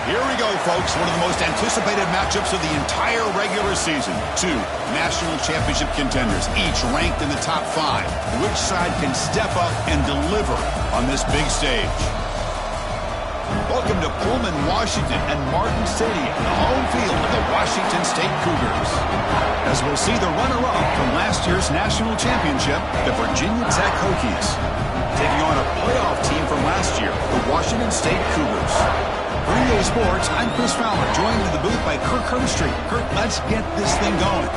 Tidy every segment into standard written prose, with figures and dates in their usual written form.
Here we go, folks. One of the most anticipated matchups of the entire regular season. Two national championship contenders, each ranked in the top 5. Which side can step up and deliver on this big stage? Welcome to Pullman, Washington, and Martin Stadium, the home field of the Washington State Cougars. As we'll see the runner-up from last year's national championship, the Virginia Tech Hokies, taking on a playoff team from last year, the Washington State Cougars. For EA Sports, I'm Chris Fowler, joined in the booth by Kirk Herbstreit. Kirk, let's get this thing going.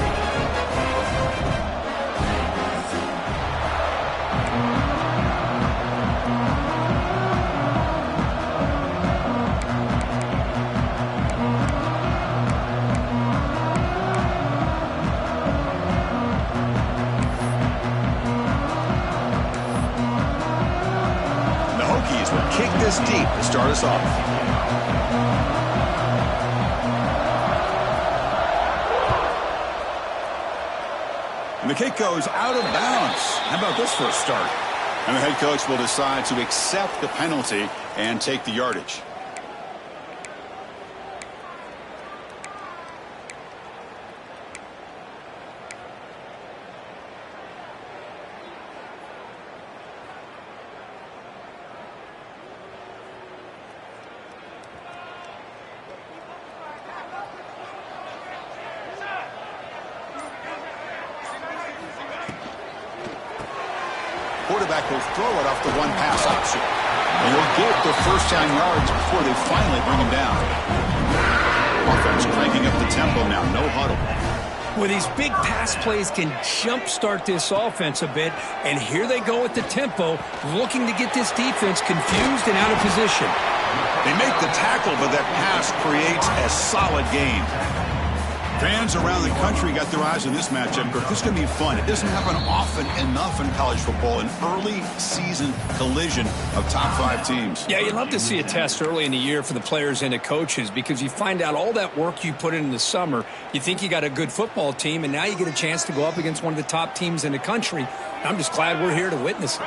The Hokies will kick this deep to start us off. And the kick goes out of bounds. How about this for a start? And the head coach will decide to accept the penalty and take the yardage. Quarterback will throw it off the one-pass option. And he'll get the first down yards before they finally bring him down. Offense cranking up the tempo now, no huddle. Well, these big pass plays can jumpstart this offense a bit, and here they go at the tempo, looking to get this defense confused and out of position. They make the tackle, but that pass creates a solid gain. Fans around the country got their eyes on this matchup. This is going to be fun. It doesn't happen often enough in college football, an early season collision of top 5 teams. Yeah, you love to see a test early in the year for the players and the coaches because you find out all that work you put in the summer. You think you got a good football team, and now you get a chance to go up against one of the top teams in the country. I'm just glad we're here to witness it.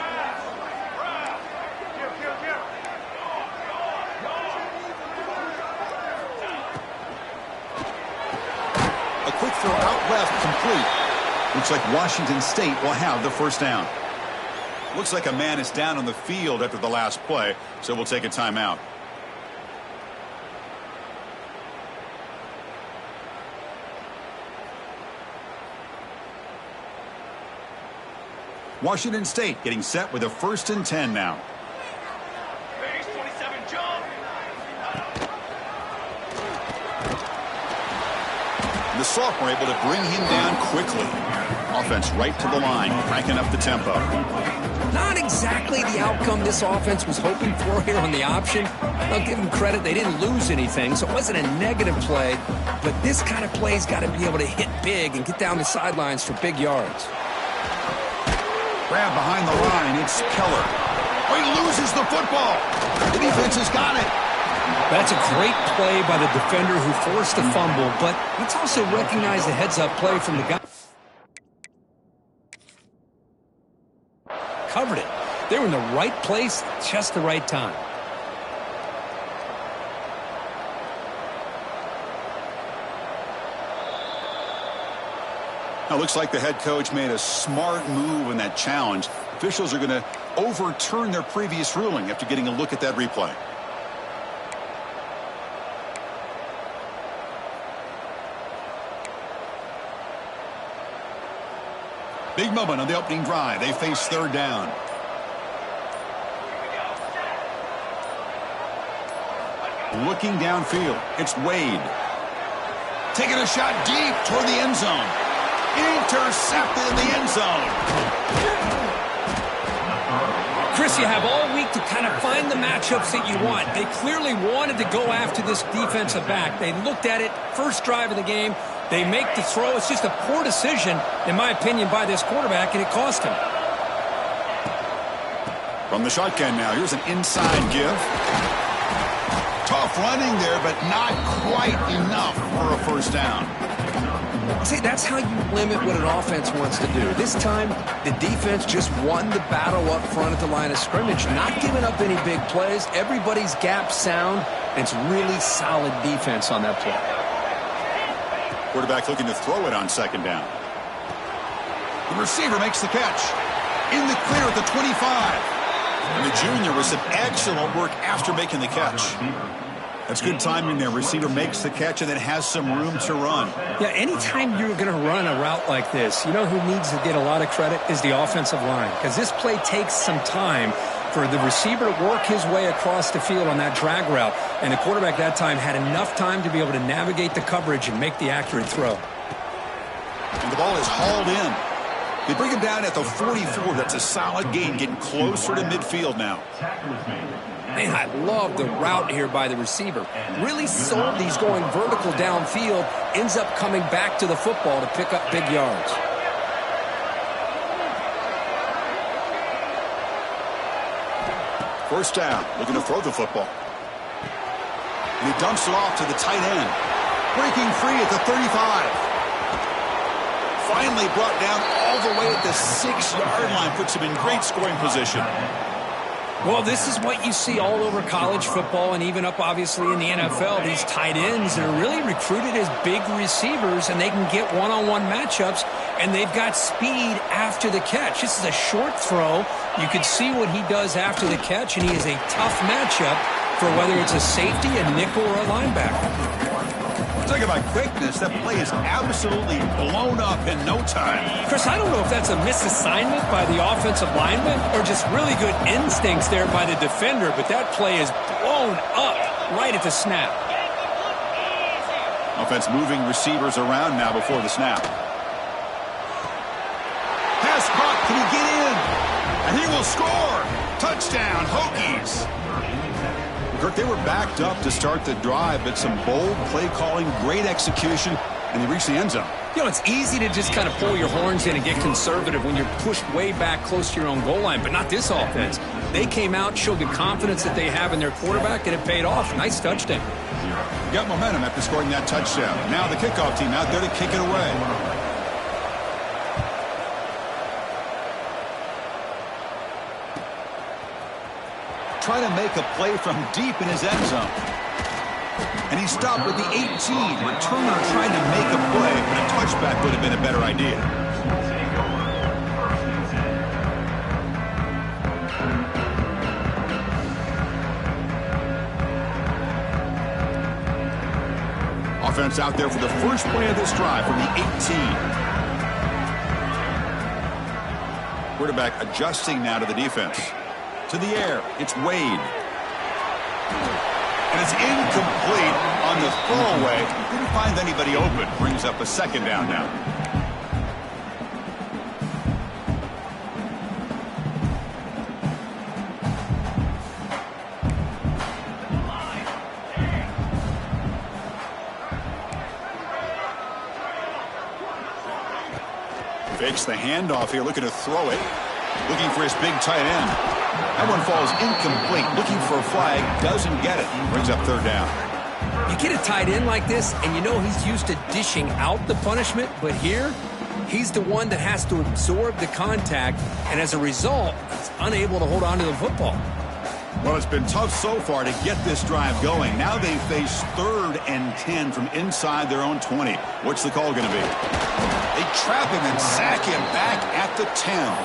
Quick throw out left, complete. Looks like Washington State will have the first down. Looks like a man is down on the field after the last play, so we'll take a timeout. Washington State getting set with a 1st and 10 now. The sophomore able to bring him down quickly. Offense right to the line, cranking up the tempo. Not exactly the outcome this offense was hoping for here on the option. I'll give them credit, they didn't lose anything, so it wasn't a negative play. But this kind of play's got to be able to hit big and get down the sidelines for big yards. Grab behind the line, it's Keller. Oh, he loses the football. The defense has got it. That's a great play by the defender who forced a fumble, but let's also recognize the heads-up play from the guy. Covered it. They were in the right place at just the right time. Now, looks like the head coach made a smart move in that challenge. Officials are going to overturn their previous ruling after getting a look at that replay. Big moment on the opening drive. They face 3rd down. Looking downfield. It's Wade. Taking a shot deep toward the end zone. Intercepted in the end zone. Chris, you have all week to kind of find the matchups that you want. They clearly wanted to go after this defensive back. They looked at it first drive of the game. They make the throw. It's just a poor decision, in my opinion, by this quarterback, and it cost him. From the shotgun now, here's an inside give. Tough running there, but not quite enough for a first down. See, that's how you limit what an offense wants to do. This time, the defense just won the battle up front at the line of scrimmage, not giving up any big plays. Everybody's gap sound, and it's really solid defense on that play. Quarterback looking to throw it on second down. The receiver makes the catch. In the clear at the 25. And the junior with some excellent work after making the catch. That's good timing there. Receiver makes the catch and then has some room to run. Yeah, anytime you're going to run a route like this, you know who needs to get a lot of credit is the offensive line. Because this play takes some time for the receiver to work his way across the field on that drag route. And the quarterback that time had enough time to be able to navigate the coverage and make the accurate throw. And the ball is hauled in. They bring him down at the 44. That's a solid gain, getting closer to midfield now. Man, I love the route here by the receiver. Really sold these going vertical downfield. Ends up coming back to the football to pick up big yards. First down, looking to throw the football. And he dumps it off to the tight end. Breaking free at the 35. Finally brought down all the way at the 6-yard line. Puts him in great scoring position. Well, this is what you see all over college football and even up, obviously, in the NFL. These tight ends that are really recruited as big receivers, and they can get one-on-one matchups, and they've got speed after the catch. This is a short throw. You can see what he does after the catch, and he is a tough matchup for whether it's a safety, a nickel, or a linebacker. Talking about quickness, that play is absolutely blown up in no time. Chris, I don't know if that's a misassignment by the offensive lineman or just really good instincts there by the defender, but that play is blown up right at the snap. Offense moving receivers around now before the snap. Pass caught, can he get in? And he will score! Touchdown, Hokies! Kirk, they were backed up to start the drive, but some bold play calling, great execution, and they reached the end zone. You know, it's easy to just kind of pull your horns in and get conservative when you're pushed way back close to your own goal line, but not this offense. They came out, showed the confidence that they have in their quarterback, and it paid off. Nice touchdown. Got momentum after scoring that touchdown. Now the kickoff team out there to kick it away. Trying to make a play from deep in his end zone. And he stopped with the 18. Returner trying to make a play, but a touchback would have been a better idea. Offense out there for the first play of this drive from the 18. Quarterback adjusting now to the defense. To the air, it's Wade. And it's incomplete on the throwaway. Didn't find anybody open. Brings up a second down now. Fakes the handoff here, looking to throw it. Looking for his big tight end. That one falls incomplete. Looking for a flag. Doesn't get it. Brings up third down. You get a tight end like this, and you know he's used to dishing out the punishment, but here, he's the one that has to absorb the contact, and as a result, he's unable to hold on to the football. Well, it's been tough so far to get this drive going. Now they face 3rd and 10 from inside their own 20. What's the call going to be? They trap him and sack him back at the 10.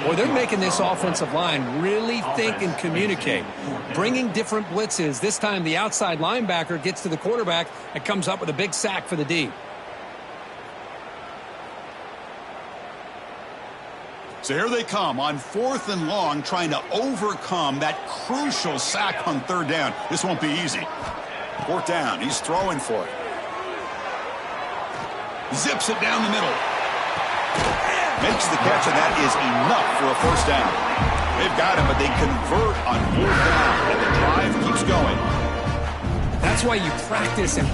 Boy, they're making this offensive line really think and communicate. Bringing different blitzes. This time the outside linebacker gets to the quarterback and comes up with a big sack for the D. So here they come on 4th and long, trying to overcome that crucial sack on 3rd down. This won't be easy. 4th down, he's throwing for it. Zips it down the middle. Makes the catch, and that is enough for a first down. They've got him, but they convert on 4th down, and the drive keeps going. That's why you practice and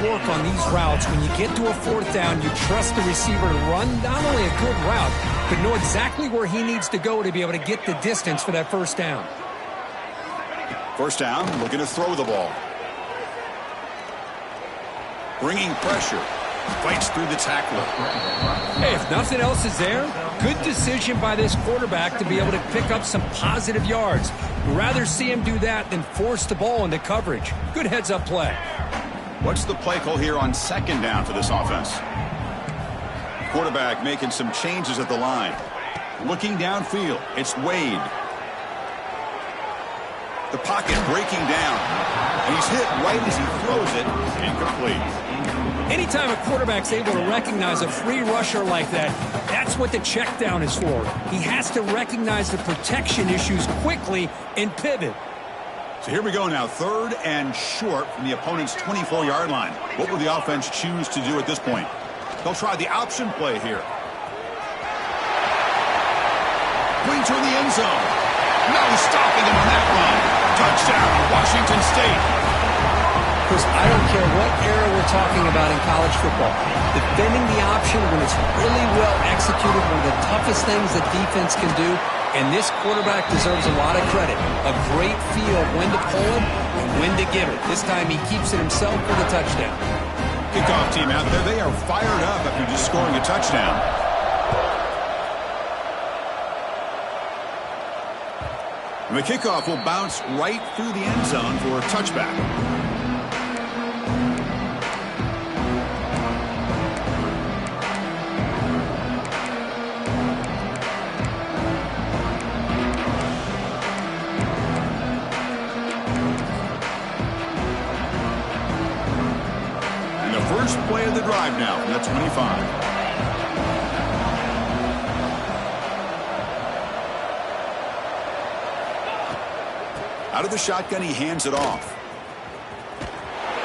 work on these routes. When you get to a 4th down, you trust the receiver to run not only a good route, but know exactly where he needs to go to be able to get the distance for that first down. First down, looking to throw the ball. Bringing pressure. Fights through the tackler. Hey, if nothing else is there, good decision by this quarterback to be able to pick up some positive yards. We'd rather see him do that than force the ball into coverage. Good heads-up play. What's the play call here on second down for this offense? Quarterback making some changes at the line. Looking downfield, it's Wade. The pocket breaking down. And he's hit right as he throws it. Incomplete. Anytime a quarterback's able to recognize a free rusher like that, that's what the check down is for. He has to recognize the protection issues quickly and pivot. So here we go now, 3rd and short from the opponent's 24-yard line. What will the offense choose to do at this point? They'll try the option play here. Going toward the end zone. No stopping him on that run. Touchdown, Washington State. Chris, I don't care what era we're talking about in college football. Defending the option when it's really well executed, one of the toughest things that defense can do, and this quarterback deserves a lot of credit. A great feel of when to pull it and when to give it. This time he keeps it himself for the touchdown. Kickoff team out there, they are fired up after just scoring a touchdown. And the kickoff will bounce right through the end zone for a touchback. First play of the drive now from the 25. Out of the shotgun, he hands it off.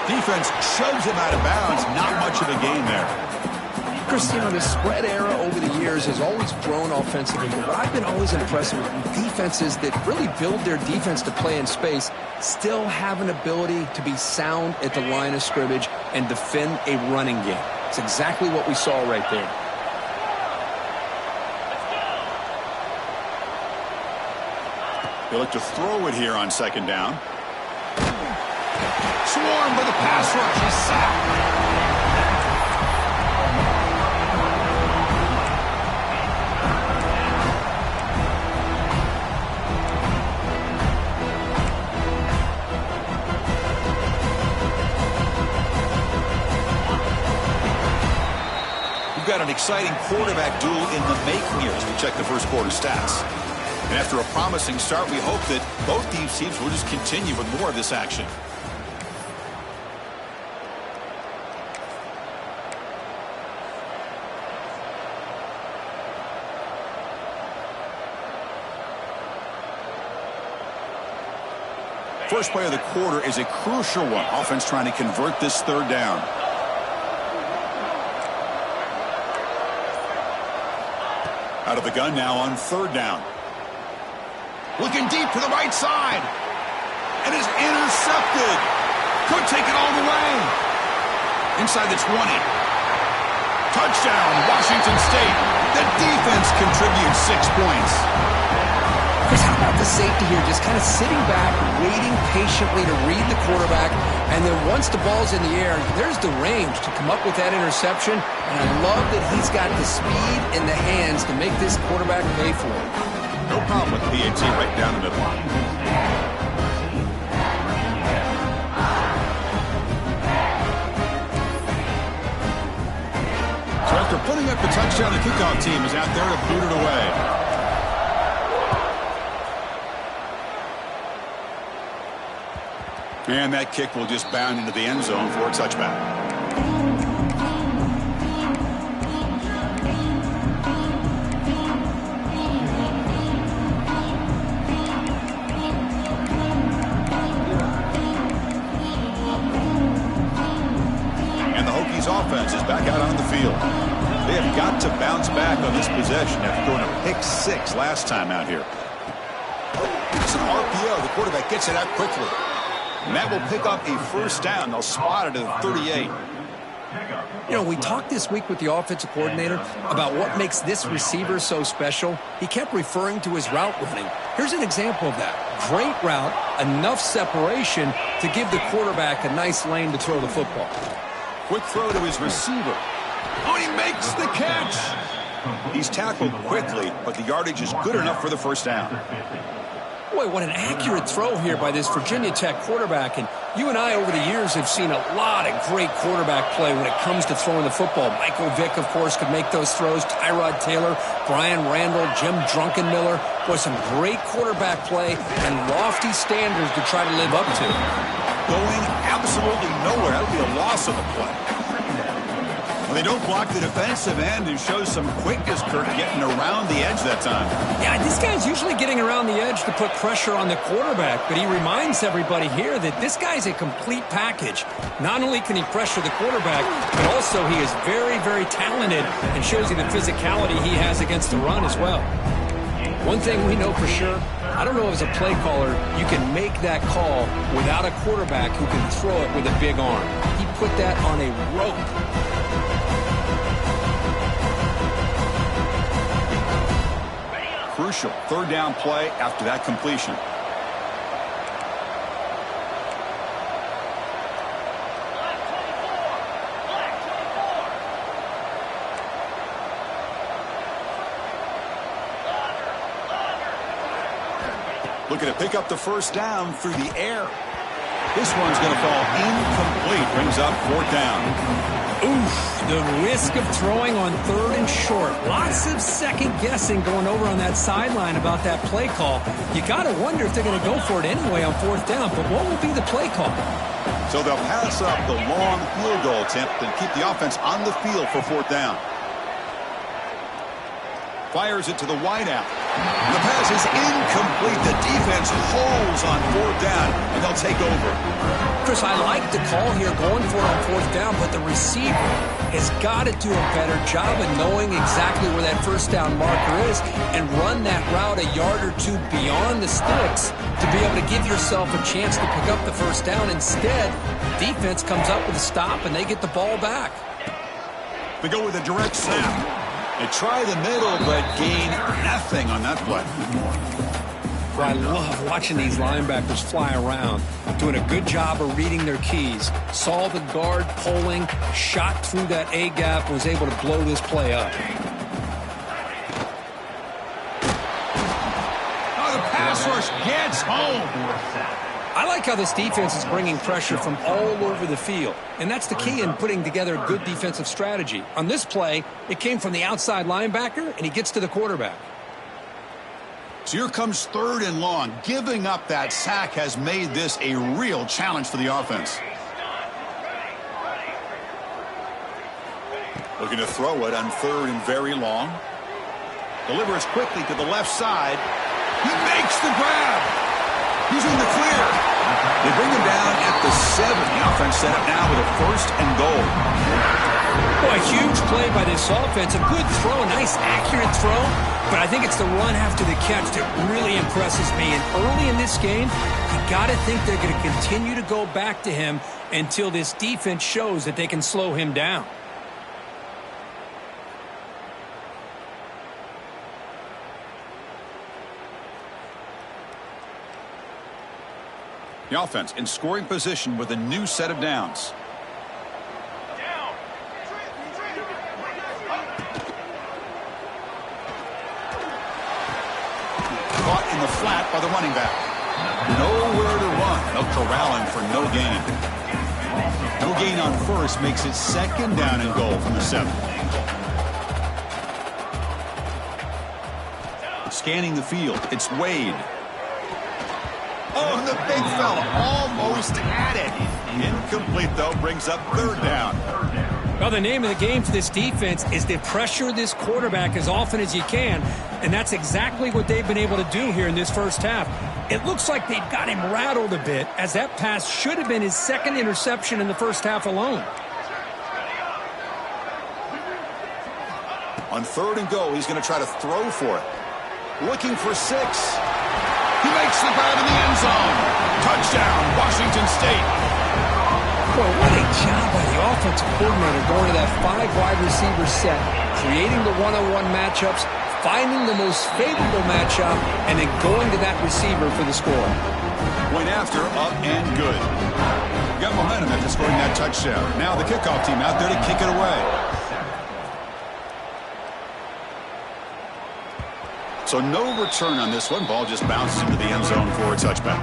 Defense shoves him out of bounds. Not much of a gain there. Chris, you know, the spread era over the years has always grown offensively, but what I've been always impressed with defenses that really build their defense to play in space still have an ability to be sound at the line of scrimmage and defend a running game. It's exactly what we saw right there. They look to throw it here on second down. Swarmed by the pass rush. He's sacked. Got an exciting quarterback duel in the making here as we check the first quarter stats. And after a promising start, we hope that both these teams will just continue with more of this action. First play of the quarter is a crucial one. Offense trying to convert this third down. Out of the gun now on third down. Looking deep to the right side. And is intercepted. Could take it all the way. Inside the 20. Touchdown, Washington State. The defense contributes 6 points. Chris, how about the safety here? Just kind of sitting back, waiting patiently to read the quarterback. And then once the ball's in the air, there's the range to come up with that interception. And I love that he's got the speed in the hands to make this quarterback pay for it. No problem with PAT right down the middle. So after putting up the touchdown, the kickoff team is out there to boot it away. And that kick will just bound into the end zone for a touchback. And the Hokies offense is back out on the field. They have got to bounce back on this possession after throwing a pick 6 last time out here. It's an RPO. The quarterback gets it out quickly. And that will pick up a first down. They'll spot it at 38. You know, we talked this week with the offensive coordinator about what makes this receiver so special. He kept referring to his route running. Here's an example of that. Great route, enough separation to give the quarterback a nice lane to throw the football. Quick throw to his receiver. Oh, he makes the catch. He's tackled quickly, but the yardage is good enough for the first down. Boy, what an accurate throw here by this Virginia Tech quarterback. And you and I, over the years, have seen a lot of great quarterback play when it comes to throwing the football. Michael Vick, of course, could make those throws. Tyrod Taylor, Brian Randall, Jim Drunkenmiller. Boy, some great quarterback play and lofty standards to try to live up to. Going absolutely nowhere. That would be a loss of the play. Well, they don't block the defensive end and show some quickness, Kirk, getting around the edge that time. Yeah, this guy's usually getting around the edge to put pressure on the quarterback, but he reminds everybody here that this guy's a complete package. Not only can he pressure the quarterback, but also he is very, very talented and shows you the physicality he has against the run as well. One thing we know for sure, I don't know if as a play caller you can make that call without a quarterback who can throw it with a big arm. He put that on a rope. Crucial third down play after that completion. Looking to pick up the first down through the air. This one's going to fall incomplete. Brings up fourth down. Oof, the risk of throwing on third and short. Lots of second guessing going over on that sideline about that play call. You got to wonder if they're going to go for it anyway on fourth down, but what will be the play call? So they'll pass up the long field goal attempt and keep the offense on the field for fourth down. Fires it to the wideout. The pass is incomplete. The defense holds on fourth down, and they'll take over. Chris, I like the call here going for it on fourth down, but the receiver has got to do a better job of knowing exactly where that first down marker is and run that route a yard or two beyond the sticks to be able to give yourself a chance to pick up the first down. Instead, defense comes up with a stop, and they get the ball back. They go with a direct snap. They try the middle, but gain nothing on that play. Well, I love watching these linebackers fly around, doing a good job of reading their keys. Saw the guard pulling, shot through that A-gap, was able to blow this play up. Oh, the pass rush gets home. I like how this defense is bringing pressure from all over the field, and that's the key in putting together a good defensive strategy. On this play, it came from the outside linebacker, and he gets to the quarterback. So here comes third and long. Giving up that sack has made this a real challenge for the offense. Looking to throw it on third and very long. Delivers quickly to the left side. He makes the grab. He's in the clear. They bring him down at the 7. The offense set up now with a first and goal. Boy, a huge play by this offense. A good throw, a nice accurate throw. But I think it's the run after the catch that really impresses me. And early in this game, you got to think they're going to continue to go back to him until this defense shows that they can slow him down. The offense in scoring position with a new set of downs. Caught in the flat by the running back. Nowhere to run. They'll corral him for no gain. No gain on first makes it second down and goal from the 7. Scanning the field. It's Wade. Oh, the big fella almost had it. Incomplete, though, brings up third down. Well, the name of the game for this defense is to pressure this quarterback as often as you can, and that's exactly what they've been able to do here in this first half. It looks like they've got him rattled a bit, as that pass should have been his second interception in the first half alone. On third and go, he's going to try to throw for it. Looking for 6. He makes the grab in the end zone. Touchdown, Washington State. Boy, what a job by the offensive coordinator going to that 5-wide receiver set, creating the one-on-one matchups, finding the most favorable matchup, and then going to that receiver for the score. Went after, up and good. Got momentum after scoring that touchdown. Now the kickoff team out there to kick it away. So no return on this one. Ball just bounces into the end zone for a touchback.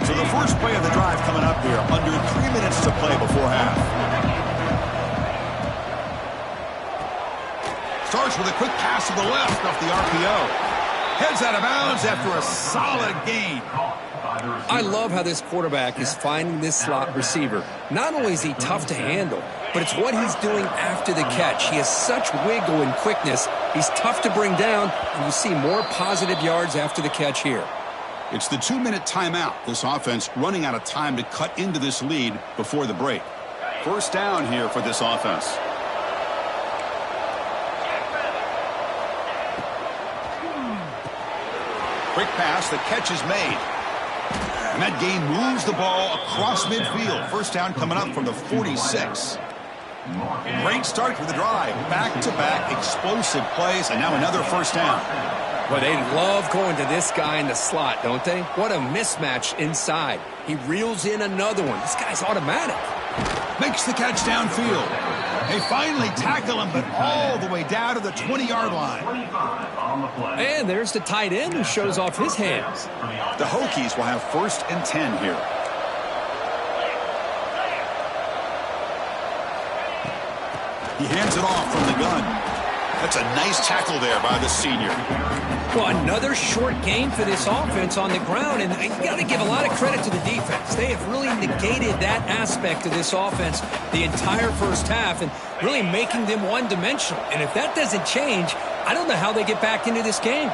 So the first play of the drive coming up here. Under 3 minutes to play before half. Starts with a quick pass to the left off the RPO. Heads out of bounds after a solid gain. I love how this quarterback is finding this slot receiver. Not only is he tough to handle, but it's what he's doing after the catch. He has such wiggle and quickness. He's tough to bring down, and you see more positive yards after the catch here. It's the 2-minute timeout. This offense running out of time to cut into this lead before the break. First down here for this offense. Quick pass, the catch is made. And that game moves the ball across midfield. First down coming up from the 46. Great start for the drive. Back-to-back explosive plays, and now another first down. Well, they love going to this guy in the slot, don't they? What a mismatch inside. He reels in another one. This guy's automatic. Makes the catch downfield. They finally tackle him, but all the way down to the 20-yard line. And there's the tight end who shows off his hands. The Hokies will have 1st and 10 here. He hands it off from the gun. That's a nice tackle there by the senior. Well, another short gain for this offense on the ground, and you got to give a lot of credit to the defense. They have really negated that aspect of this offense the entire first half and really making them one-dimensional. And if that doesn't change, I don't know how they get back into this game.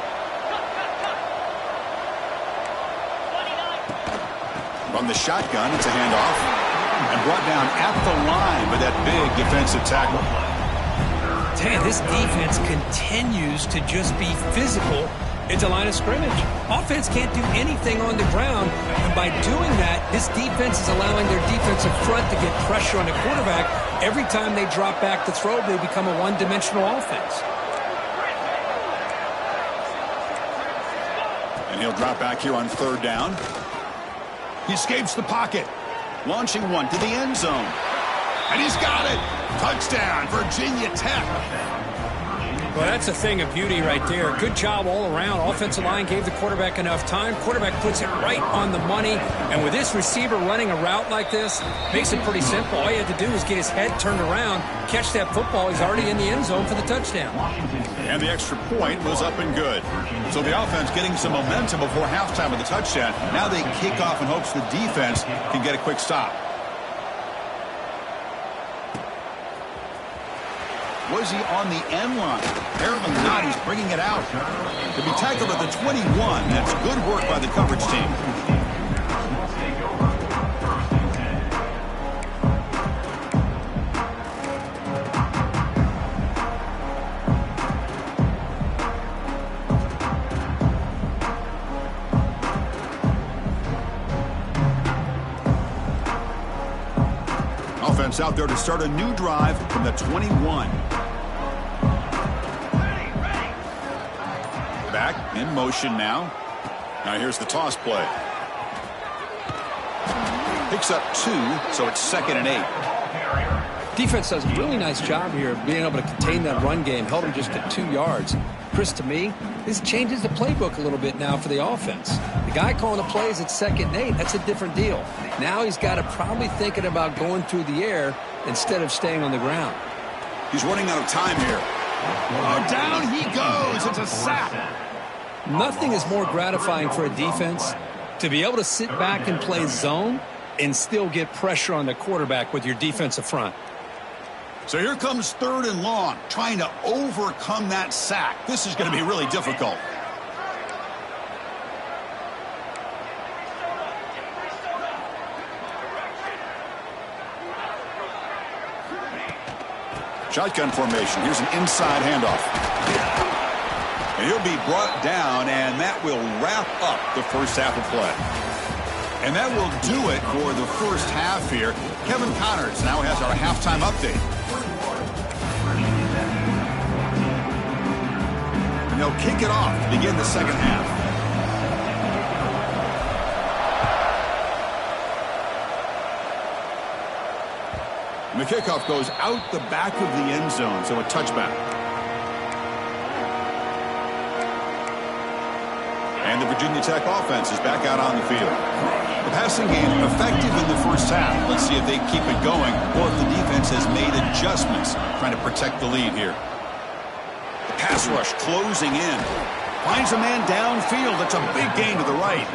From the shotgun, it's a handoff. And brought down at the line with that big defensive tackle. Tell you, this defense continues to just be physical at the line of scrimmage. Offense can't do anything on the ground, and by doing that, this defense is allowing their defensive front to get pressure on the quarterback. Every time they drop back to throw, they become a one-dimensional offense. And he'll drop back here on 3rd down. He escapes the pocket. Launching one to the end zone. And he's got it. Touchdown, Virginia Tech. Well, that's a thing of beauty right there. Good job all around. Offensive line gave the quarterback enough time. Quarterback puts it right on the money. And with this receiver running a route like this, makes it pretty simple. All you had to do was get his head turned around, catch that football. He's already in the end zone for the touchdown. And the extra point was up and good. So the offense getting some momentum before halftime of the touchdown. Now they kick off in hopes the defense can get a quick stop. Was he on the end line? Apparently not. He's bringing it out. To be tackled at the 21. That's good work by the coverage team. Offense out there to start a new drive from the 21. Back in motion now. Now here's the toss play. Picks up 2, so it's 2nd and 8. Defense does a really nice job here of being able to contain that run game. Held him just to 2 yards. Chris, to me, this changes the playbook a little bit now for the offense. The guy calling the plays at 2nd and 8, that's a different deal. Now he's got to probably thinking about going through the air instead of staying on the ground. He's running out of time here. Oh, down he goes. It's a sack. Nothing is more gratifying for a defense to be able to sit back and play zone and still get pressure on the quarterback with your defensive front. So here comes 3rd and long, trying to overcome that sack. This is going to be really difficult. Shotgun formation. Here's an inside handoff. And he'll be brought down, and that will wrap up the first half of play. And that will do it for the first half here. Kevin Connors now has our halftime update. And they'll kick it off to begin the second half. kickoff goes out the back of the end zone, so a touchback. And the Virginia Tech offense is back out on the field. The passing game effective in the first half. Let's see if they keep it going or if the defense has made adjustments trying to protect the lead here. The pass rush closing in. Finds a man downfield. It's a big gain to the right.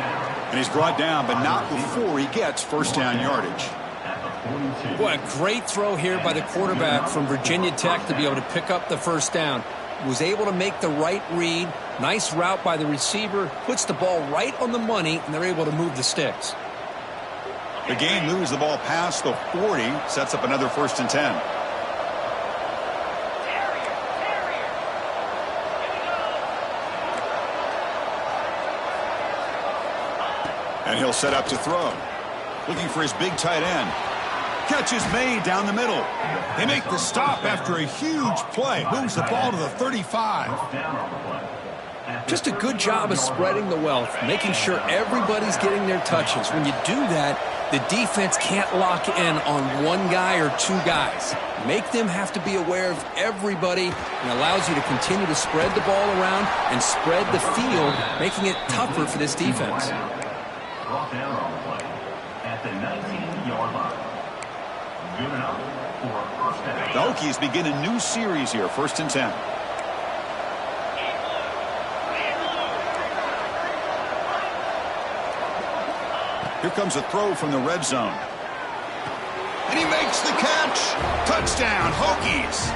And he's brought down, but not before he gets first down yardage. Boy, a great throw here by the quarterback from Virginia Tech to be able to pick up the first down. Was able to make the right read. Nice route by the receiver. Puts the ball right on the money, and they're able to move the sticks. The gain moves the ball past the 40. Sets up another 1st and 10. And he'll set up to throw. Looking for his big tight end. Catch is made down the middle. They make the stop after a huge play. Moves the ball to the 35. Just a good job of spreading the wealth, making sure everybody's getting their touches. When you do that, the defense can't lock in on one guy or two guys. Make them have to be aware of everybody, and allows you to continue to spread the ball around and spread the field, making it tougher for this defense. Brought down on the play at the 19-yard line. Good enough for a first down. The Hokies begin a new series here, 1st and 10. Here comes a throw from the red zone. And he makes the catch. Touchdown, Hokies.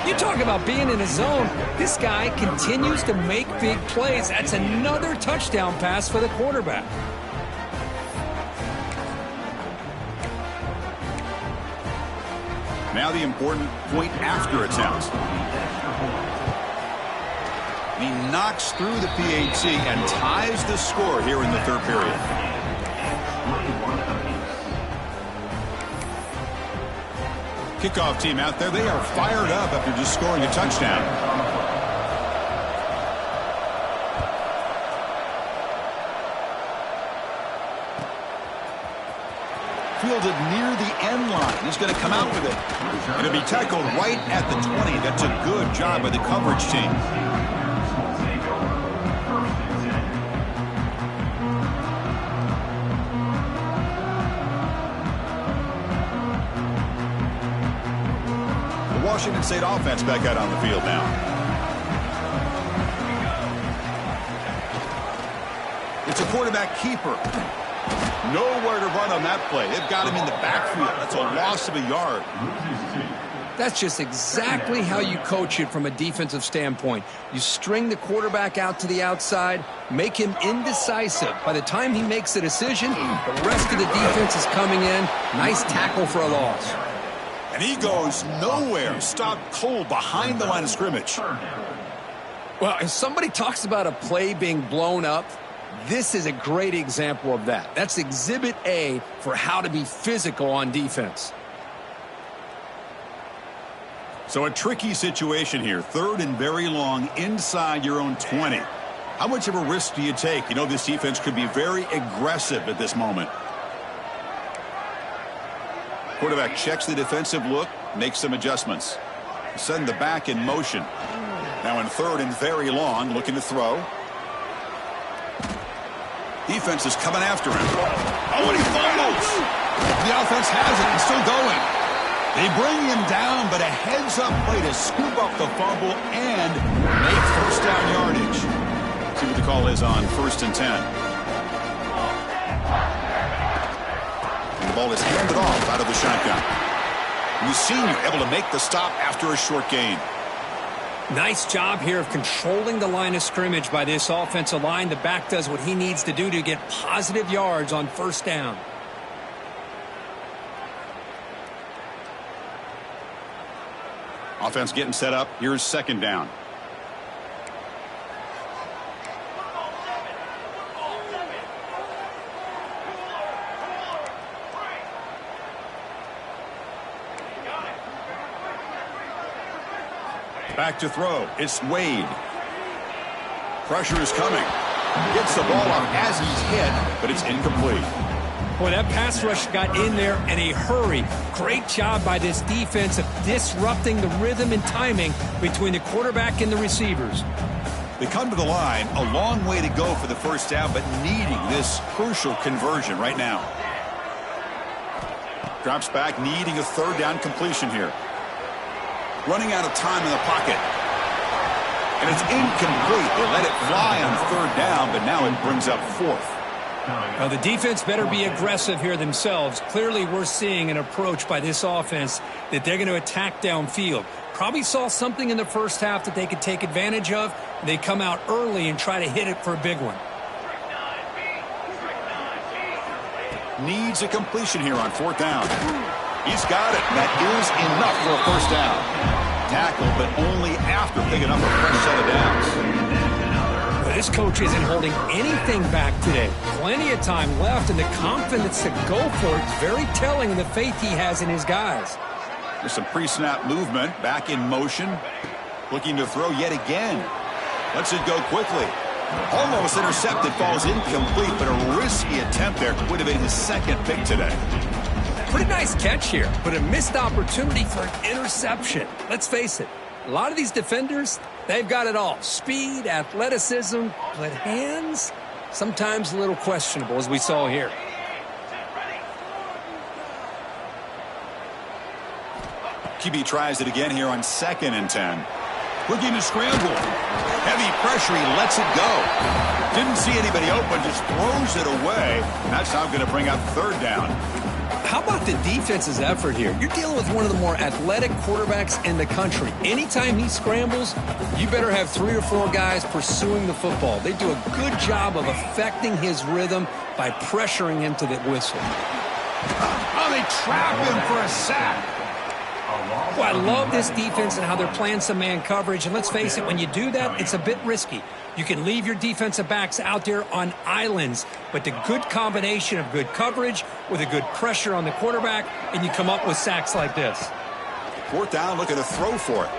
You talk about being in a zone. This guy continues to make big plays. That's another touchdown pass for the quarterback. Now the important point after attempt. He knocks through the PAT and ties the score here in the 3rd period. Kickoff team out there, they are fired up after just scoring a touchdown. Fielded near the end line. He's going to come out with it. And it'll be tackled right at the 20. That's a good job by the coverage team. The Washington State offense back out on the field now. It's a quarterback keeper. Nowhere to run on that play. They've got him in the backfield. That's a loss of a yard. That's just exactly how you coach it from a defensive standpoint. You string the quarterback out to the outside, make him indecisive. By the time he makes the decision, the rest of the defense is coming in. Nice tackle for a loss. And he goes nowhere. Stopped cold behind the line of scrimmage. Well, if somebody talks about a play being blown up, this is a great example of that. That's Exhibit A for how to be physical on defense. So a tricky situation here. 3rd and very long inside your own 20. How much of a risk do you take? You know this defense could be very aggressive at this moment. Quarterback checks the defensive look, makes some adjustments. Send the back in motion. Now in 3rd and very long, looking to throw. Defense is coming after him. Oh, and he fumbles. The offense has it and still going. They bring him down, but a heads-up play to scoop up the fumble and make first down yardage. See what the call is on 1st and 10. And the ball is handed off out of the shotgun. The senior able to make the stop after a short gain. Nice job here of controlling the line of scrimmage by this offensive line. The back does what he needs to do to get positive yards on first down. Offense getting set up. Here's 2nd down. Back to throw. It's Wade. Pressure is coming. Gets the ball off as he's hit, but it's incomplete. Boy, that pass rush got in there in a hurry. Great job by this defense of disrupting the rhythm and timing between the quarterback and the receivers. They come to the line, a long way to go for the first down, but needing this crucial conversion right now. Drops back, needing a third down completion here. Running out of time in the pocket. And it's incomplete. They let it fly on third down, but now it brings up fourth. Now, the defense better be aggressive here themselves. Clearly, we're seeing an approach by this offense that they're going to attack downfield. Probably saw something in the first half that they could take advantage of. They come out early and try to hit it for a big one. Needs a completion here on fourth down. He's got it. That is enough for a first down. Tackle, but only after picking up a fresh set of downs. This coach isn't holding anything back today. Plenty of time left, and the confidence to go for it is very telling of the faith he has in his guys. There's some pre-snap movement, back in motion. Looking to throw yet again. Lets it go quickly. Almost intercepted, falls incomplete, but a risky attempt there. Would have been his second pick today. Pretty nice catch here, but a missed opportunity for an interception. Let's face it, a lot of these defenders, they've got it all. Speed, athleticism, but hands, sometimes a little questionable, as we saw here. QB tries it again here on 2nd and 10. Looking to scramble. Heavy pressure, he lets it go. Didn't see anybody open, just throws it away. That's now going to bring up third down. How about the defense's effort here? You're dealing with one of the more athletic quarterbacks in the country. Anytime he scrambles, you better have 3 or 4 guys pursuing the football. They do a good job of affecting his rhythm by pressuring him to the whistle. Oh, they trap him for a sack. Well, I love this defense and how they're playing some man coverage. And let's face it, when you do that, it's a bit risky. You can leave your defensive backs out there on islands, but the good combination of good coverage with a good pressure on the quarterback, and you come up with sacks like this. Fourth down, looking to throw for it.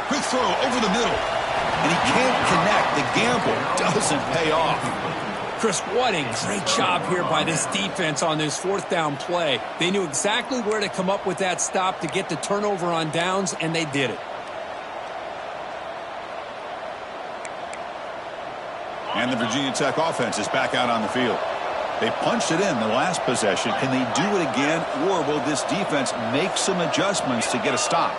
Quick throw over the middle. And he can't connect. The gamble doesn't pay off. Chris, what a great job here by this defense on this fourth down play. They knew exactly where to come up with that stop to get the turnover on downs, and they did it. And the Virginia Tech offense is back out on the field. They punched it in the last possession. Can they do it again, or will this defense make some adjustments to get a stop?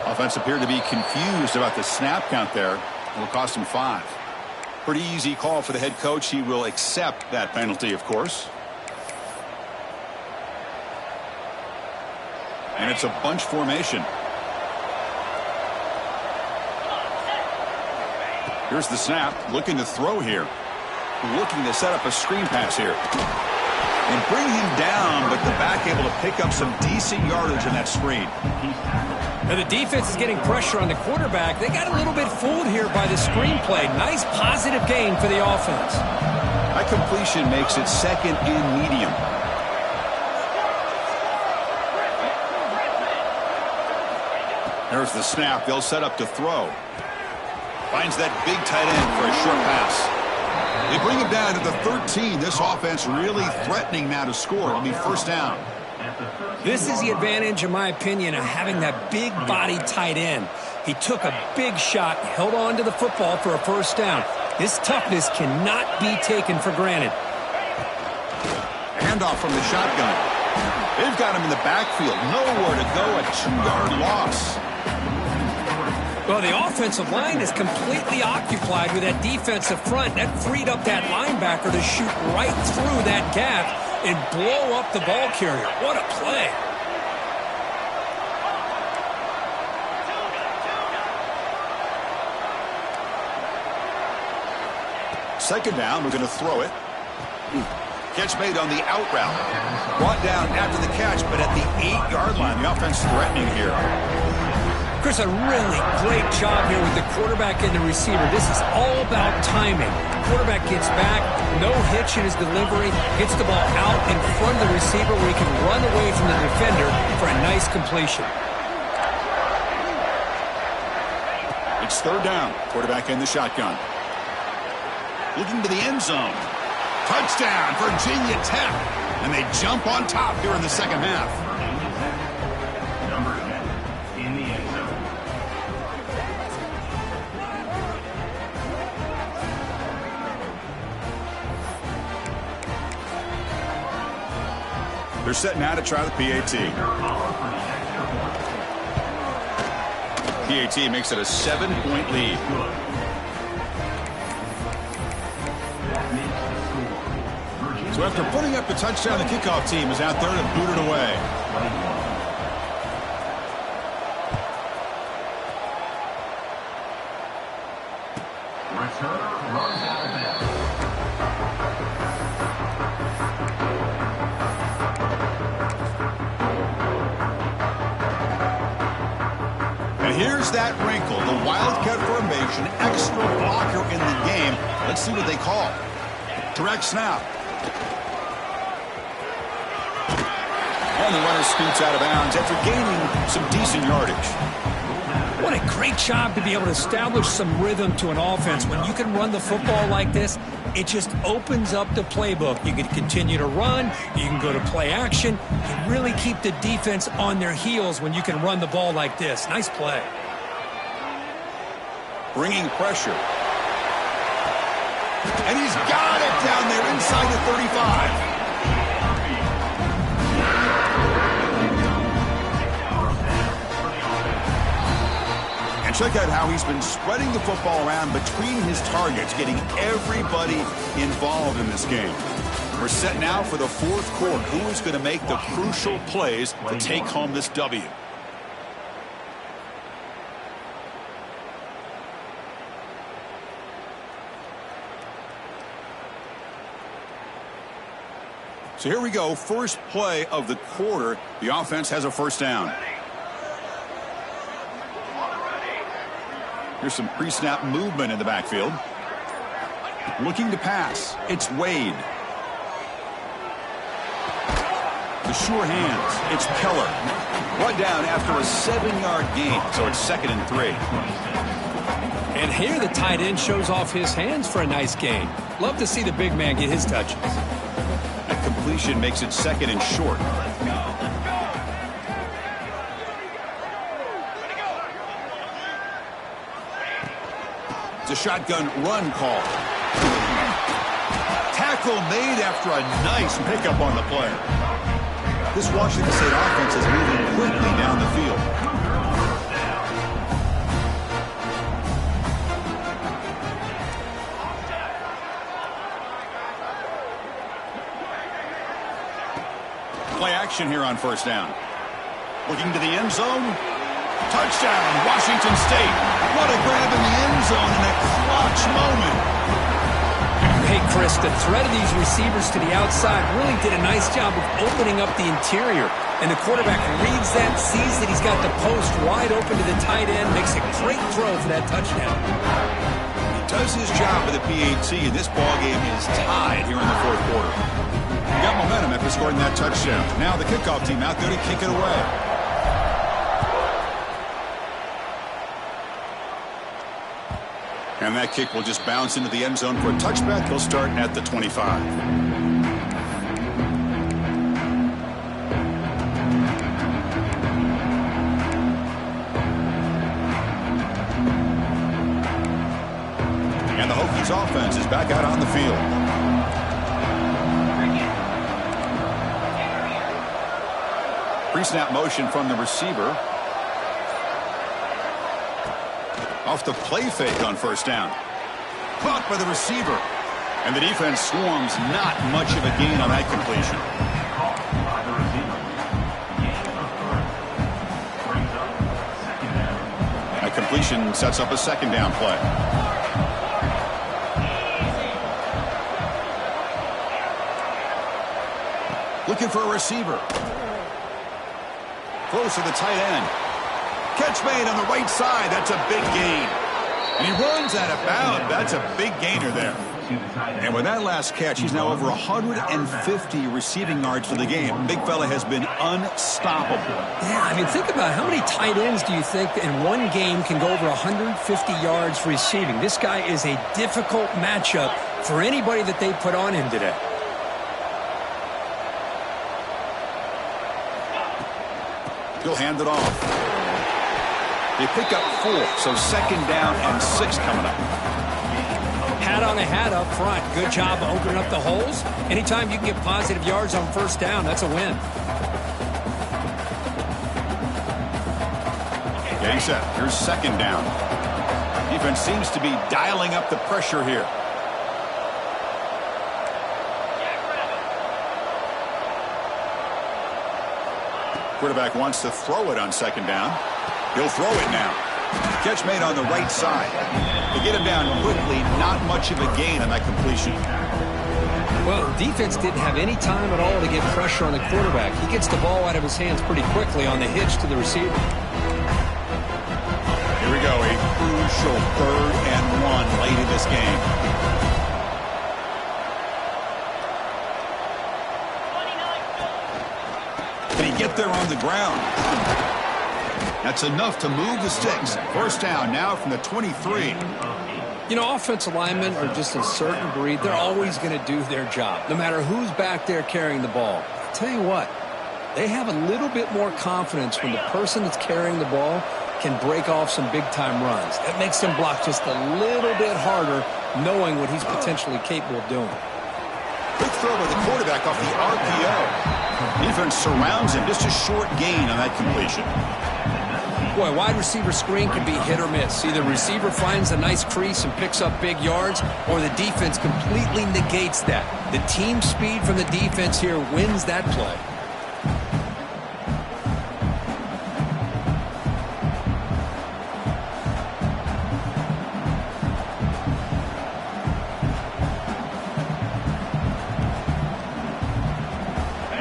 Offense appeared to be confused about the snap count there. It will cost him 5. Pretty easy call for the head coach. He will accept that penalty, of course. And it's a bunch formation. Here's the snap. Looking to throw here. Looking to set up a screen pass here. And bring him down, but the back able to pick up some decent yardage in that screen. Now the defense is getting pressure on the quarterback. They got a little bit fooled here by the screenplay. Nice positive gain for the offense. That completion makes it 2nd and medium. There's the snap. They'll set up to throw. Finds that big tight end for a short pass. They bring him down to the 13. This offense really threatening now to score. It'll be first down. This is the advantage, in my opinion, of having that big body tight end. He took a big shot, held on to the football for a first down. This toughness cannot be taken for granted. Handoff from the shotgun. They've got him in the backfield. Nowhere to go. A 2-yard loss. Well, the offensive line is completely occupied with that defensive front. That freed up that linebacker to shoot right through that gap and blow up the ball carrier. What a play. Second down, we're going to throw it. Catch made on the out route. Brought down after the catch, but at the 8-yard line. The offense threatening here. Chris, a really great job here with the quarterback and the receiver. This is all about timing. Quarterback gets back, no hitch in his delivery, gets the ball out in front of the receiver where he can run away from the defender for a nice completion. He It's third down. Quarterback in the shotgun. Looking to the end zone. Touchdown, Virginia Tech. And they jump on top here in the second half. Number 10 in the end zone. They're setting out to try the PAT. PAT makes it a 7-point lead. So after putting up the touchdown, the kickoff team is out there to boot it away. Returner runs out of bounds. And here's that wrinkle, the Wildcat formation, extra blocker in the game. Let's see what they call. Direct snap. And the runner scoots out of bounds after gaining some decent yardage. What a great job to be able to establish some rhythm to an offense. When you can run the football like this, it just opens up the playbook. You can continue to run. You can go to play action. You really keep the defense on their heels when you can run the ball like this. Nice play. Bringing pressure. And he's got it down there inside the 35. And check out how he's been spreading the football around between his targets, getting everybody involved in this game. We're set now for the fourth quarter. Who is going to make the crucial plays to take home this W? So here we go. First play of the quarter. The offense has a first down. Here's some pre-snap movement in the backfield. Looking to pass. It's Wade. The sure hands. It's Keller. Brought down after a 7-yard gain, so it's 2nd and 3. And here the tight end shows off his hands for a nice gain. Love to see the big man get his touches. That completion makes it 2nd and short. It's a shotgun run call. Tackle made after a nice pickup on the play. This Washington State offense is moving quickly down the field. Play action here on first down. Looking to the end zone. Touchdown, Washington State. What a grab in the end zone in a clutch moment. Hey, Chris, the threat of these receivers to the outside really did a nice job of opening up the interior. And the quarterback reads that, sees that he's got the post wide open to the tight end, makes a great throw for that touchdown. He does his job with the PAT, and this ballgame is tied here in the fourth quarter. He got momentum after scoring that touchdown. Now the kickoff team out there to kick it away. And that kick will just bounce into the end zone for a touchback. He'll start at the 25. And the Hokies offense is back out on the field. Pre-snap motion from the receiver. Off the play fake on first down. Caught by the receiver. And the defense swarms, not much of a gain on that completion. That completion sets up a second down play. Looking for a receiver. Close to the tight end. Catch made on the right side. That's a big gain. And he runs out of bounds. That's a big gainer there. And with that last catch, he's now over 150 receiving yards for the game. Big fella has been unstoppable. Yeah, I mean, think about how many tight ends do you think in one game can go over 150 yards receiving? This guy is a difficult matchup for anybody that they put on him today. He'll hand it off. They pick up 4, so 2nd down and 6 coming up. Hat on a hat up front. Good job opening up the holes. Anytime you can get positive yards on 1st down, that's a win. Getting set. Here's 2nd down. Defense seems to be dialing up the pressure here. Quarterback wants to throw it on 2nd down. He'll throw it now. Catch made on the right side. They get him down quickly. Not much of a gain on that completion. Well, the defense didn't have any time at all to get pressure on the quarterback. He gets the ball out of his hands pretty quickly on the hitch to the receiver. Here we go. A crucial 3rd and 1 late in this game. Can he get there on the ground? That's enough to move the sticks. 1st down now from the 23. You know, offensive linemen are just a certain breed. They're always going to do their job, no matter who's back there carrying the ball. I'll tell you what, they have a little bit more confidence when the person that's carrying the ball can break off some big-time runs. That makes them block just a little bit harder, knowing what he's potentially capable of doing. Quick throw by the quarterback off the RPO. Defense surrounds him. Just a short gain on that completion. Boy, wide receiver screen can be hit or miss. Either receiver finds a nice crease and picks up big yards, or the defense completely negates that. The team speed from the defense here wins that play.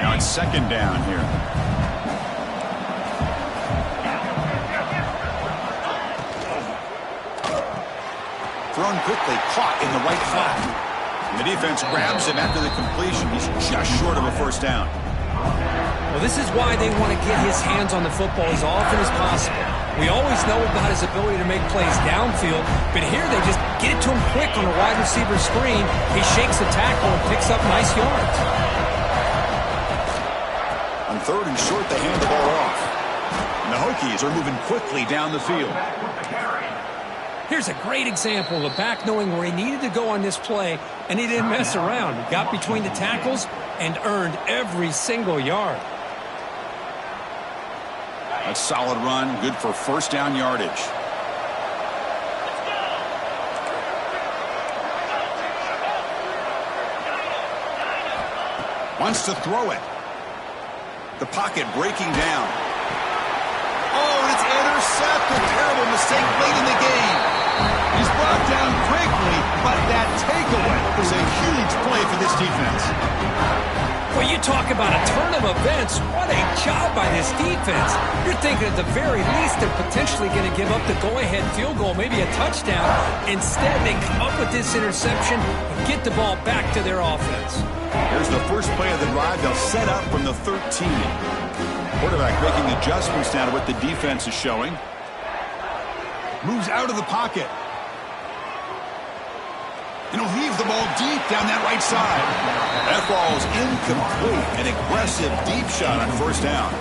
Now it's 2nd down here. Thrown quickly, caught in the right flat. And the defense grabs him after the completion. He's just short of a 1st down. Well, this is why they want to get his hands on the football as often as possible. We always know about his ability to make plays downfield, but here they just get it to him quick on a wide receiver screen. He shakes the tackle and picks up nice yards. On 3rd and short, they hand the ball off. And the Hokies are moving quickly down the field. Here's a great example of a back knowing where he needed to go on this play, and he didn't mess around. He got between the tackles and earned every single yard. A solid run, good for 1st down yardage. Wants to throw it. The pocket breaking down. Oh, and it's intercepted. Terrible mistake late in the game. He's brought down quickly, but that takeaway is a huge play for this defense. Well, you talk about a turn of events. What a job by this defense. You're thinking at the very least they're potentially going to give up the go-ahead field goal, maybe a touchdown. Instead, they come up with this interception and get the ball back to their offense. Here's the first play of the drive. They'll set up from the 13. Quarterback making adjustments now to what the defense is showing. Moves out of the pocket. And he'll leave the ball deep down that right side. That ball's incomplete. An aggressive deep shot on 1st down.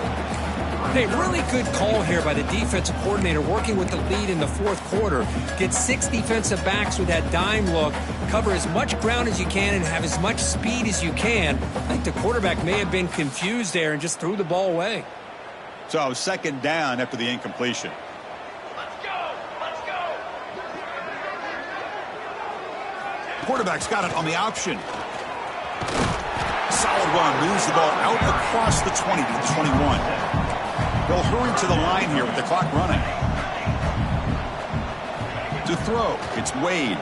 Hey, really good call here by the defensive coordinator working with the lead in the 4th quarter. Get 6 defensive backs with that dime look. Cover as much ground as you can and have as much speed as you can. I think the quarterback may have been confused there and just threw the ball away. So 2nd down after the incompletion. Quarterback's got it on the option. Solid run. Moves the ball out across the 20 to the 21. They'll hurry to the line here with the clock running. To throw, it's Wade.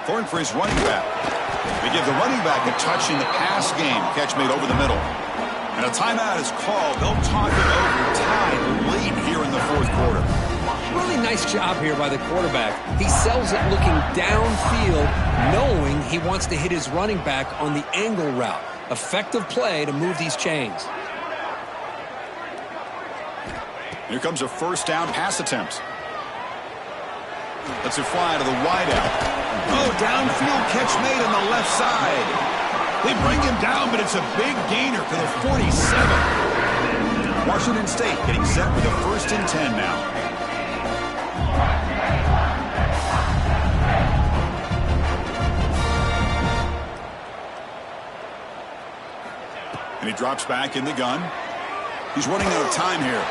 Throwing for his running back. They give the running back a touch in the pass game. Catch made over the middle. And a timeout is called. They'll talk it over time late here in the 4th quarter. Really nice job here by the quarterback. He sells it looking downfield, knowing he wants to hit his running back on the angle route. Effective play to move these chains. Here comes a first down pass attempt. Let's it fly to the wideout. Oh, downfield catch made on the left side. They bring him down, but it's a big gainer to the 47. Washington State getting set with a 1st and 10 now. And he drops back in the gun. He's running out of time here.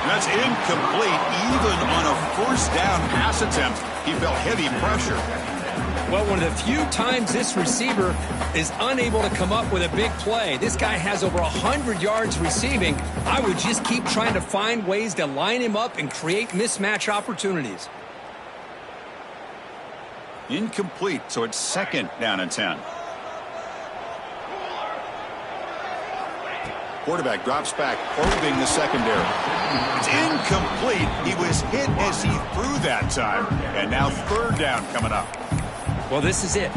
And that's incomplete. Even on a 1st down pass attempt, he felt heavy pressure. Well, one of the few times this receiver is unable to come up with a big play. This guy has over 100 yards receiving. I would just keep trying to find ways to line him up and create mismatch opportunities. Incomplete, so it's 2nd down and 10. Quarterback drops back, probing the secondary. It's incomplete. He was hit as he threw that time. And now 3rd down coming up. Well, this is it.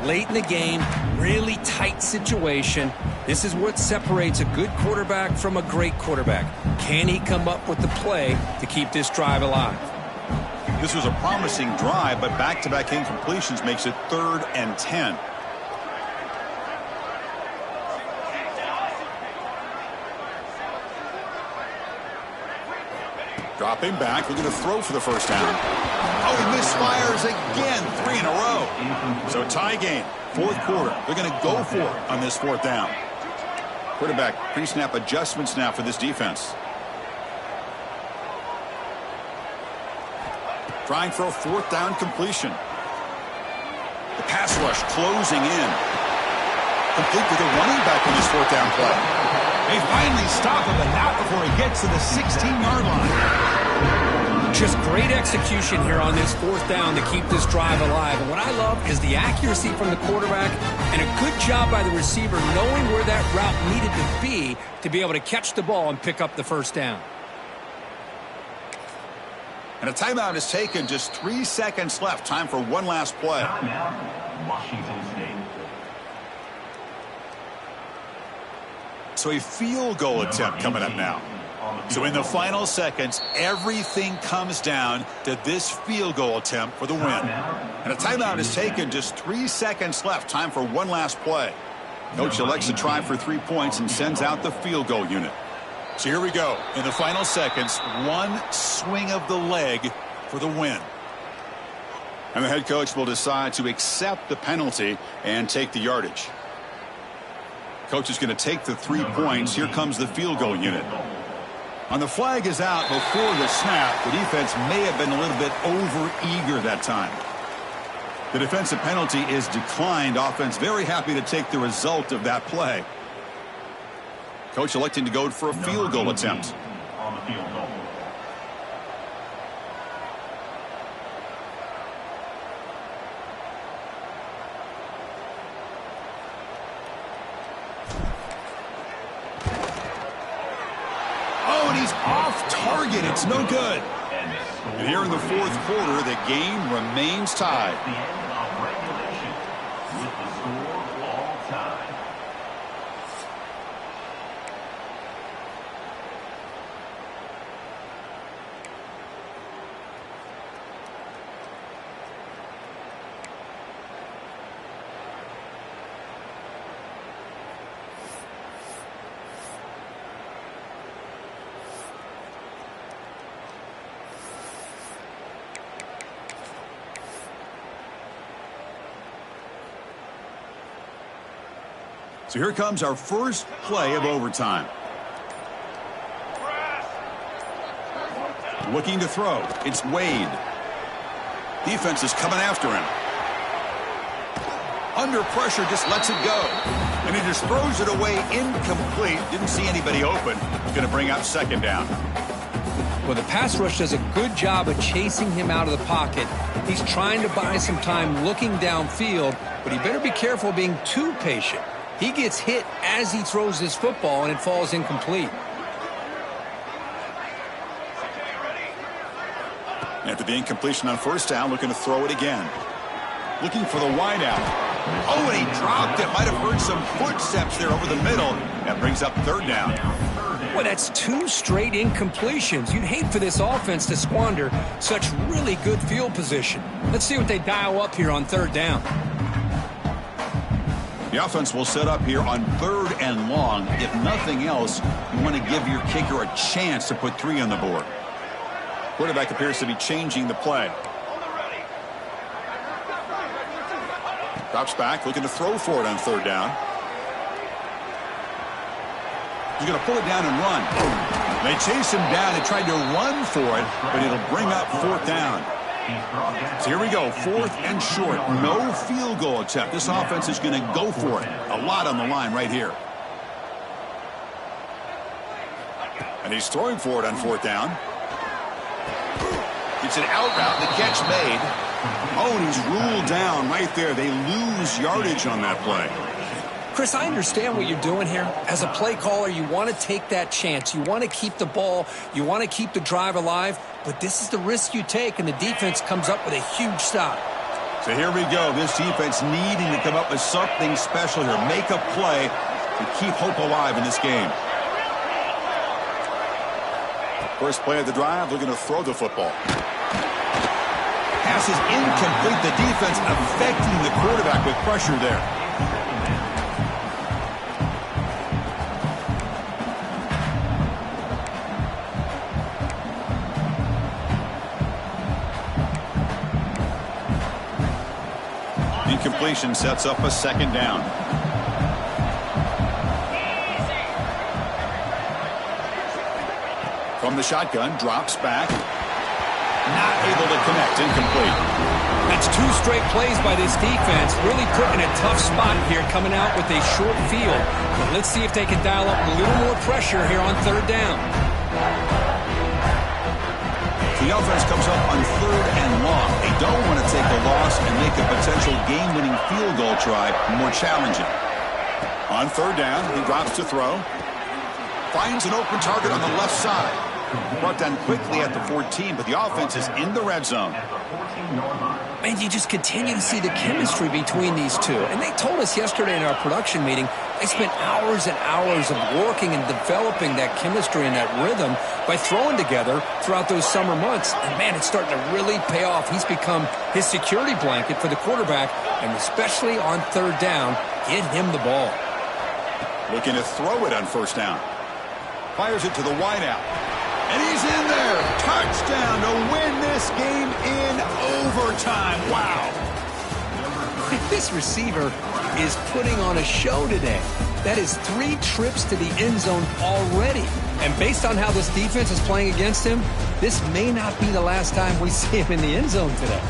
Late in the game, really tight situation. This is what separates a good quarterback from a great quarterback. Can he come up with the play to keep this drive alive? This was a promising drive, but back-to-back incompletions makes it 3rd and 10. Dropping back, looking to throw for the 1st down. Oh, he misfires again, 3 in a row. So tie game, 4th quarter. They're going to go for it on this 4th down. Quarterback pre-snap adjustments now for this defense. Trying for a 4th down completion. The pass rush closing in. Complete with a running back on this 4th down play. They finally stop him, but not before he gets to the 16-yard line. Just great execution here on this 4th down to keep this drive alive. And what I love is the accuracy from the quarterback and a good job by the receiver knowing where that route needed to be able to catch the ball and pick up the 1st down. And a timeout is taken. Just 3 seconds left. Time for one last play. Timeout, Washington State. So a field goal attempt coming up now. So in the final seconds, everything comes down to this field goal attempt for the win. And a timeout is taken. Just 3 seconds left. Time for one last play. Coach elects to try for 3 points and sends out the field goal unit. So here we go. In the final seconds, one swing of the leg for the win. And the head coach will decide to accept the penalty and take the yardage. Coach is going to take the 3 points. Here comes the field goal unit. On the flag is out before the snap. The defense may have been a little bit over-eager that time. The defensive penalty is declined. Offense very happy to take the result of that play. Coach electing to go for a field goal attempt. On the field goal. Oh, and he's off target. It's no good. And here in the 4th quarter, the game remains tied. The end of regulation with the score all time. So here comes our first play of overtime. Looking to throw. It's Wade. Defense is coming after him. Under pressure, just lets it go. And he just throws it away incomplete. Didn't see anybody open. Going to bring out 2nd down. Well, the pass rush does a good job of chasing him out of the pocket. He's trying to buy some time looking downfield, but he better be careful being too patient. He gets hit as he throws this football, and it falls incomplete. After the incompletion on first down, looking to throw it again. Looking for the wide out. Oh, and he dropped it. Might have heard some footsteps there over the middle. That brings up third down. Well, that's 2 straight incompletions. You'd hate for this offense to squander such really good field position. Let's see what they dial up here on third down. The offense will set up here on 3rd and long. If nothing else, you want to give your kicker a chance to put 3 on the board. Quarterback appears to be changing the play. Drops back, looking to throw for it on 3rd down. He's going to pull it down and run. They chase him down and tried to run for it, but it'll bring up 4th down. So here we go, 4th and short. No field goal attempt. This offense is going to go for it. A lot on the line right here. And he's throwing for it on 4th down. It's an out route, the catch made. Oh, and he's ruled down right there. They lose yardage on that play. Chris, I understand what you're doing here. As a play caller, you want to take that chance. You want to keep the ball. You want to keep the drive alive. But this is the risk you take, and the defense comes up with a huge stop. So here we go. This defense needing to come up with something special here. Make a play to keep hope alive in this game. First play of the drive, looking to throw the football. Pass is incomplete. The defense affecting the quarterback with pressure there. Incompletion sets up a 2nd down. From the shotgun, drops back. Not able to connect, incomplete. That's 2 straight plays by this defense. Really put in a tough spot here, coming out with a short field. But let's see if they can dial up a little more pressure here on 3rd down. The offense comes up on 3rd and long. They don't want to take a loss and make a potential game-winning field goal try more challenging. On 3rd down, he drops to throw. Finds an open target on the left side. Brought down quickly at the 14, but the offense is in the red zone. Man, you just continue to see the chemistry between these two. And they told us yesterday in our production meeting, they spent hours and hours of working and developing that chemistry and that rhythm by throwing together throughout those summer months. And, man, it's starting to really pay off. He's become his security blanket for the quarterback, and especially on 3rd down, get him the ball. Looking to throw it on 1st down. Fires it to the wideout. And he's in there. Touchdown to win this game in overtime. Wow. This receiver is putting on a show today. That is 3 trips to the end zone already. And based on how this defense is playing against him, this may not be the last time we see him in the end zone today.